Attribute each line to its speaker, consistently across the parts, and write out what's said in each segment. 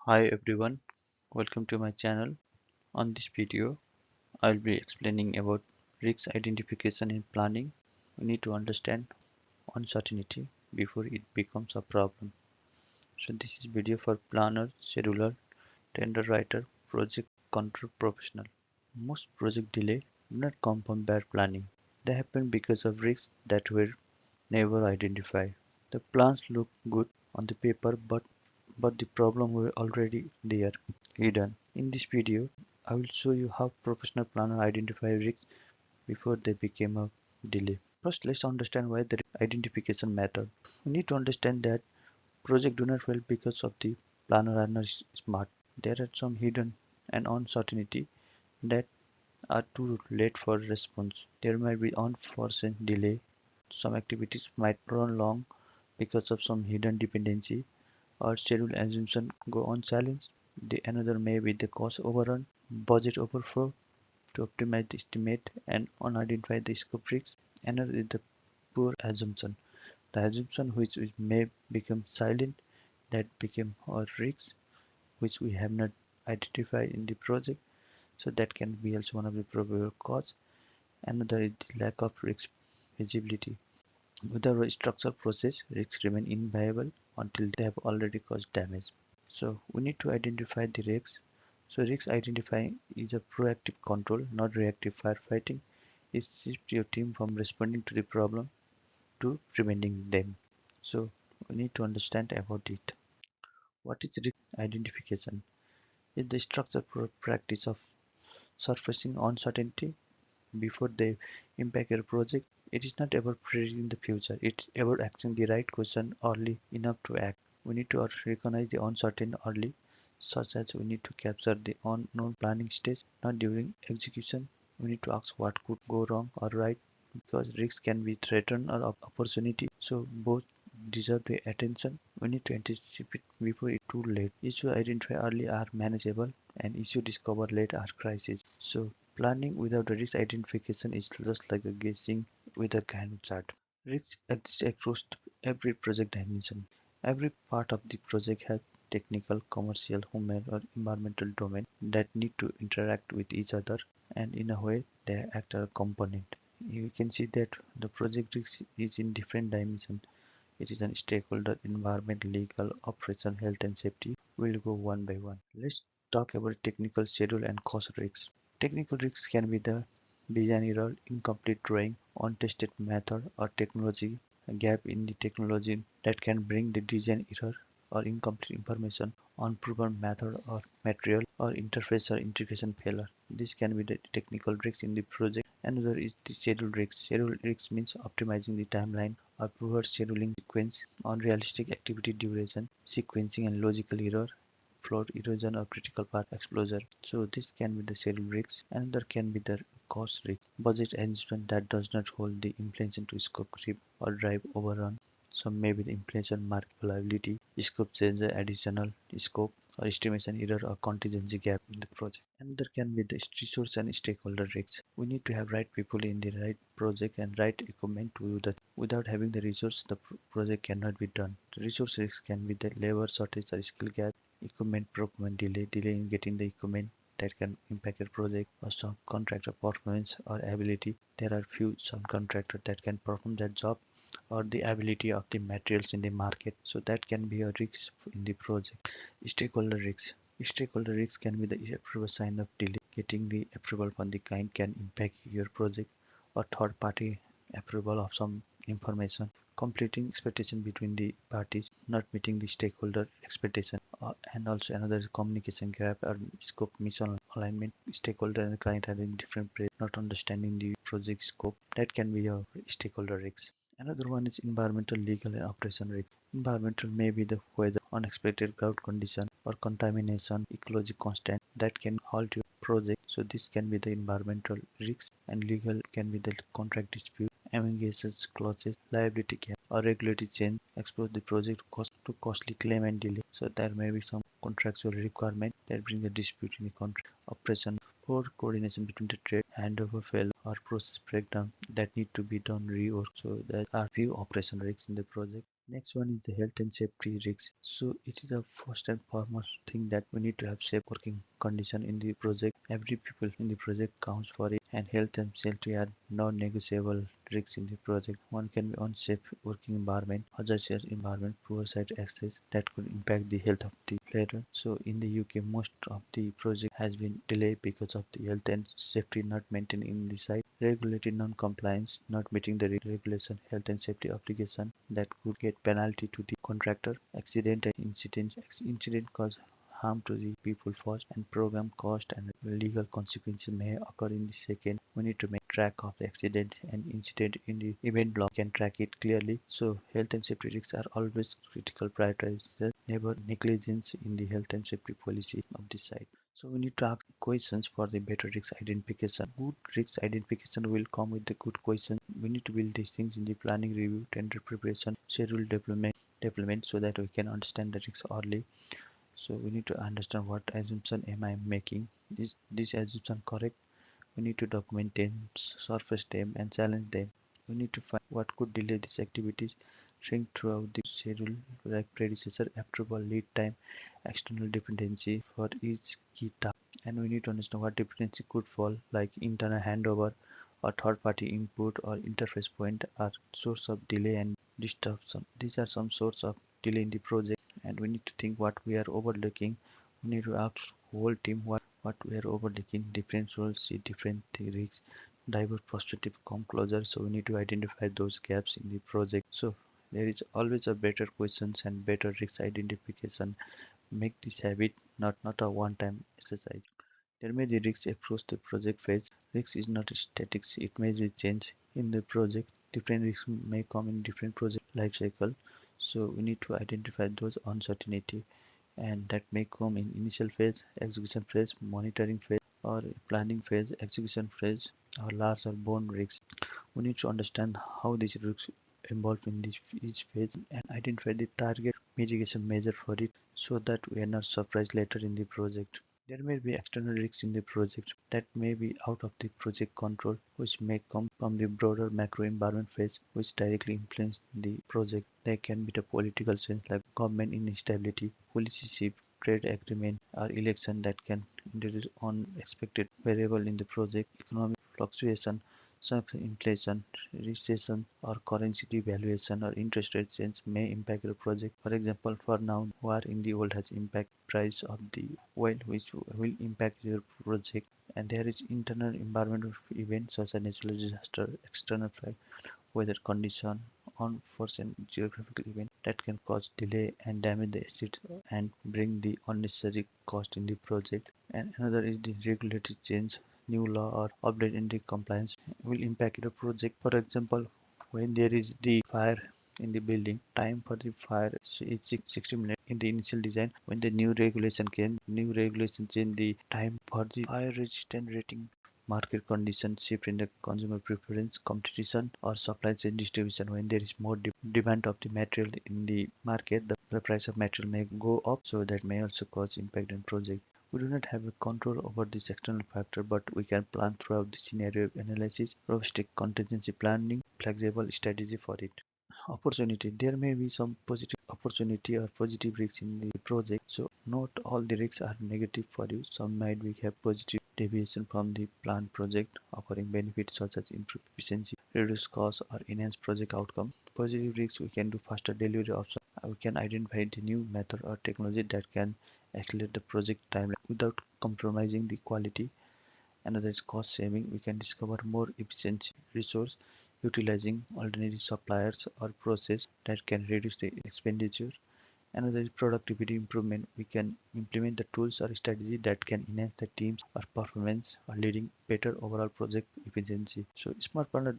Speaker 1: Hi everyone, welcome to my channel. On this video, I'll be explaining about risk identification in planning. We need to understand uncertainty before it becomes a problem. So this is video for planner, scheduler, tender writer, project control professional. Most project delay do not come from bad planning. They happen because of risks that were never identified. The plans look good on the paper, but the problem were already there, hidden. In this video, I will show you how professional planners identify risks before they became a delay. First, let's understand why the identification method. We need to understand that projects do not fail because of the planner are not smart. There are some hidden and uncertainty that are too late for response. There might be unforeseen delay. Some activities might run long because of some hidden dependency or schedule assumption go unchallenged. The another may be the cost overrun, budget overflow to optimize the estimate and unidentify the scope risks. Another is the poor assumption. The assumption which may become silent that became our risks which we have not identified in the project. So that can be also one of the probable cause. Another is the lack of risk visibility. Without a structured process, risks remain inviable until they have already caused damage. So we need to identify the risks. So risk identifying is a proactive control, not reactive firefighting. It shifts your team from responding to the problem to preventing them. So we need to understand about it. What is risk identification? It's the structured practice of surfacing uncertainty before they impact your project. It is not about predicting the future, it's about asking the right question early enough to act. We need to recognize the uncertain early, such as we need to capture the unknown planning stage, not during execution. We need to ask what could go wrong or right because risks can be threatened or opportunity. So both deserve the attention. We need to anticipate before it's too late. Issues identified early are manageable and issues discovered late are crisis. So planning without a risk identification is just like a guessing with a Gantt chart. Risks exist across every project dimension. Every part of the project has technical, commercial, human, or environmental domain that need to interact with each other, and in a way, they act as a component. You can see that the project risk is in different dimensions. It is a stakeholder, environment, legal, operation, health and safety. We'll go one by one. Let's talk about technical schedule and cost risks. Technical risks can be the design error, incomplete drawing, untested method or technology, a gap in the technology that can bring the design error or incomplete information, unproven method or material or interface or integration failure. This can be the technical risks in the project. Another is the schedule risks. Schedule risks means optimizing the timeline or poor scheduling sequence, unrealistic activity duration, sequencing and logical error, flood erosion or critical path exposure. So this can be the schedule risks. Another can be the cost risk. Budget adjustment that does not hold the inflation to scope creep or drive overrun. Some may be the inflation market liability, scope change, additional scope or estimation error or contingency gap in the project. Another can be the resource and stakeholder risks. We need to have right people in the right project and right equipment to do that. Without having the resource, the project cannot be done. The resource risks can be the labor shortage or skill gap, equipment procurement delay in getting the equipment that can impact your project, or some contractor performance or ability. There are few subcontractors that can perform that job or the ability of the materials in the market. So that can be a risk in the project. Stakeholder risks. Stakeholder risks can be the approval sign of delay. Getting the approval from the client can impact your project or third party approval of some information. Completing expectation between the parties, not meeting the stakeholder expectation, and also another is communication gap or scope misalignment. Stakeholder and the client having different place, not understanding the project scope. That can be a stakeholder risk. Another one is environmental, legal, and operation risk. Environmental may be the weather, unexpected drought condition, or contamination, ecological constant that can halt your project. So this can be the environmental risks, and legal can be the contract dispute, ambiguous clauses, liability gap, or regulatory change expose the project to costly claim and delay. So there may be some contractual requirement that bring a dispute in the contract. Operation, poor coordination between the trade, handover fail or process breakdown that need to be done rework. So there are few operation risks in the project. Next one is the health and safety risks. So it is the first and foremost thing that we need to have safe working condition in the project. Every people in the project counts for it, and health and safety are non-negotiable risks in the project. One can be unsafe working environment, hazardous environment, poor site access that could impact the health of the player. So in the UK, most of the project has been delayed because of the health and safety not maintained in the site, regulatory non-compliance, not meeting the regulation, health and safety obligation that could get penalty to the contractor, accident and incident cause harm to the people first, and program cost and legal consequences may occur in the second. We need to make track of the accident and incident in the event log, can track it clearly. So health and safety risks are always critical prioritized, never negligence in the health and safety policy of the site. So we need to ask questions for the better risk identification. Good risk identification will come with the good questions. We need to build these things in the planning review, tender preparation, schedule development so that we can understand the risks early. So we need to understand what assumption am I making. Is this assumption correct? We need to document them, surface them, and challenge them. We need to find what could delay these activities, shrink throughout the schedule, like predecessor, approval, lead time, external dependency for each key task. And we need to understand what dependency could fall, like internal handover, or third-party input, or interface point are source of delay and disruption. These are some source of delay in the project, and we need to think what we are overlooking. We need to ask whole team what we are overlooking. Different roles see different risks, diverse perspective come closer, so we need to identify those gaps in the project. So there is always a better questions and better risk identification. Make this habit not a one-time exercise. There may be risks across the project phase. Risk is not static, it may be change in the project. Different risks may come in different project life cycle. So we need to identify those uncertainty, and that may come in initial phase, execution phase, monitoring phase, or planning phase, execution phase, or large or bond risks. We need to understand how these risks involved in each phase and identify the target mitigation measure for it so that we are not surprised later in the project. There may be external risks in the project that may be out of the project control, which may come from the broader macro environment phase, which directly influence the project. There can be the political change like government instability, policy shift, trade agreement, or election that can introduce unexpected variable in the project. Economic fluctuation, such as inflation, recession, or currency devaluation or interest rate change may impact the project. For example, for now, war in the world has impact price of the oil, which will impact your project. And there is internal environmental events such as natural disaster, external weather condition, unforeseen geographical event that can cause delay and damage the asset and bring the unnecessary cost in the project. And another is the regulatory change. New law or update in the compliance will impact the project. For example, when there is the fire in the building, time for the fire is 60 minutes in the initial design. When the new regulation came, new regulation changed the time for the fire resistant rating. Market conditions shift in the consumer preference, competition, or supply chain distribution. When there is more demand of the material in the market, the price of material may go up, so that may also cause impact on project. We do not have a control over this external factor, but we can plan throughout the scenario analysis, robust contingency planning, flexible strategy for it. Opportunity. There may be some positive opportunity or positive risks in the project. So not all the risks are negative for you. Some might be have positive deviation from the planned project, offering benefits such as improved efficiency, reduced costs, or enhanced project outcome. Positive risks, we can do faster delivery option. We can identify the new method or technology that can accelerate the project timeline without compromising the quality. Another is cost saving. We can discover more efficient resource utilizing alternative suppliers or process that can reduce the expenditure. Another is productivity improvement. We can implement the tools or strategy that can enhance the team's or performance or leading better overall project efficiency. So smart planners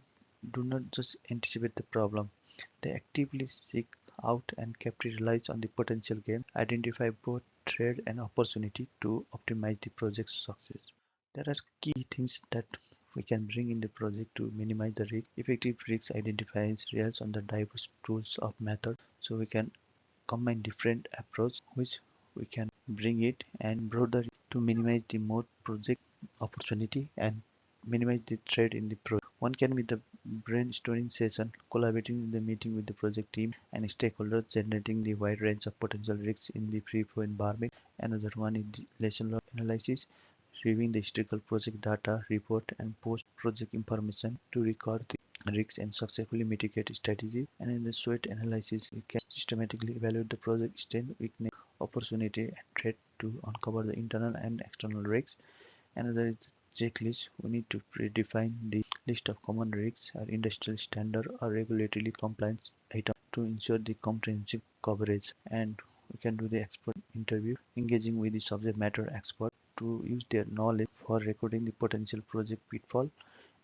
Speaker 1: do not just anticipate the problem. They actively seek out and capitalize on the potential gain, identify both threat and opportunity to optimize the project's success. There are key things that we can bring in the project to minimize the risk. Effective risk identifies relies on the diverse tools of method. So we can combine different approach which we can bring it and broader to minimize the more project opportunity and minimize the trade in the project. One can be the brainstorming session, collaborating in the meeting with the project team and stakeholders, generating the wide range of potential risks in the free-flow environment. Another one is the lesson learned analysis, reviewing the historical project data, report and post-project information to record the risks and successfully mitigate strategies. And in the SWOT analysis, we can systematically evaluate the project strength, weakness, opportunity and threat to uncover the internal and external risks. Another is checklist. We need to predefine the list of common risks or industrial standard or regulatory compliance items to ensure the comprehensive coverage. And we can do the expert interview, engaging with the subject matter expert to use their knowledge for recording the potential project pitfall,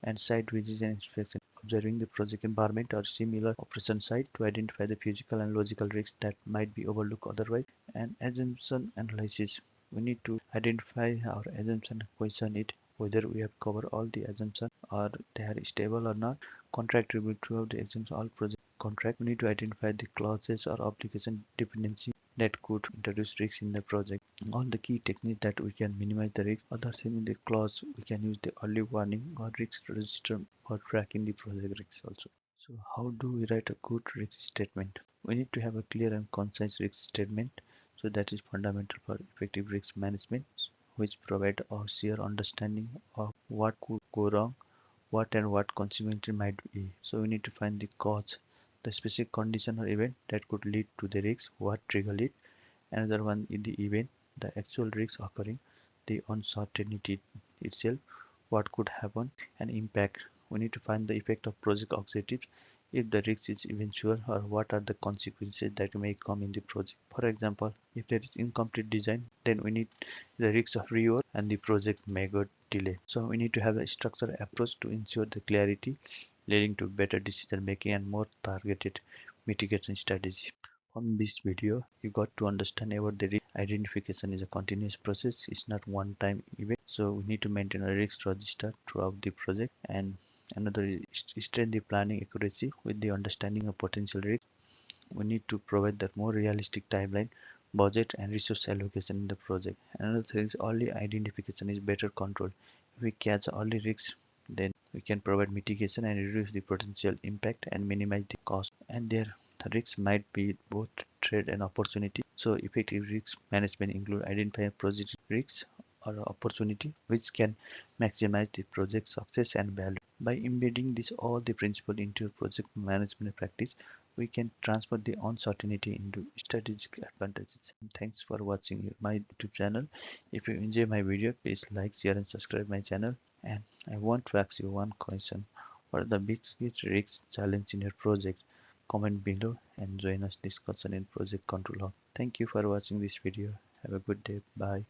Speaker 1: and site visits and inspection, observing the project environment or similar operation site to identify the physical and logical risks that might be overlooked otherwise. And assumption analysis, we need to identify our assumption, question it whether we have covered all the assumptions or they are stable or not. Contract review, throughout the assumptions all project contract, we need to identify the clauses or application dependency that could introduce risks in the project. All the key techniques that we can minimize the risk. Other thing in the clause, we can use the early warning or risk register for tracking the project risks also. So how do we write a good risk statement? We need to have a clear and concise risk statement. So that is fundamental for effective risk management, which provide a sheer understanding of what could go wrong, what and what consequences might be. So we need to find the cause, the specific condition or event that could lead to the risk, what triggered it. Another one is the event, the actual risk occurring, the uncertainty itself, what could happen, and impact. We need to find the effect of project objectives, if the risk is eventual or what are the consequences that may come in the project. For example, if there is incomplete design, then we need the risk of rework and the project may get delayed. So we need to have a structured approach to ensure the clarity, leading to better decision making and more targeted mitigation strategy. From this video, you got to understand about the risk identification is a continuous process. It's not one time event. So we need to maintain a risk register throughout the project. And another is strengthen the planning accuracy with the understanding of potential risk. We need to provide that more realistic timeline, budget and resource allocation in the project. Another thing is early identification is better control. If we catch early risks, then we can provide mitigation and reduce the potential impact and minimize the cost. And there the risks might be both threat and opportunity. So effective risk management include identifying project risks or opportunity which can maximize the project success and value. By embedding this all the principle into project management practice, we can transfer the uncertainty into strategic advantages. Thanks for watching my YouTube channel. If you enjoy my video, please like, share and subscribe my channel. And I want to ask you one question. What are the biggest risks challenge in your project? Comment below and join us discussion in project control hub. Thank you for watching this video. Have a good day. Bye.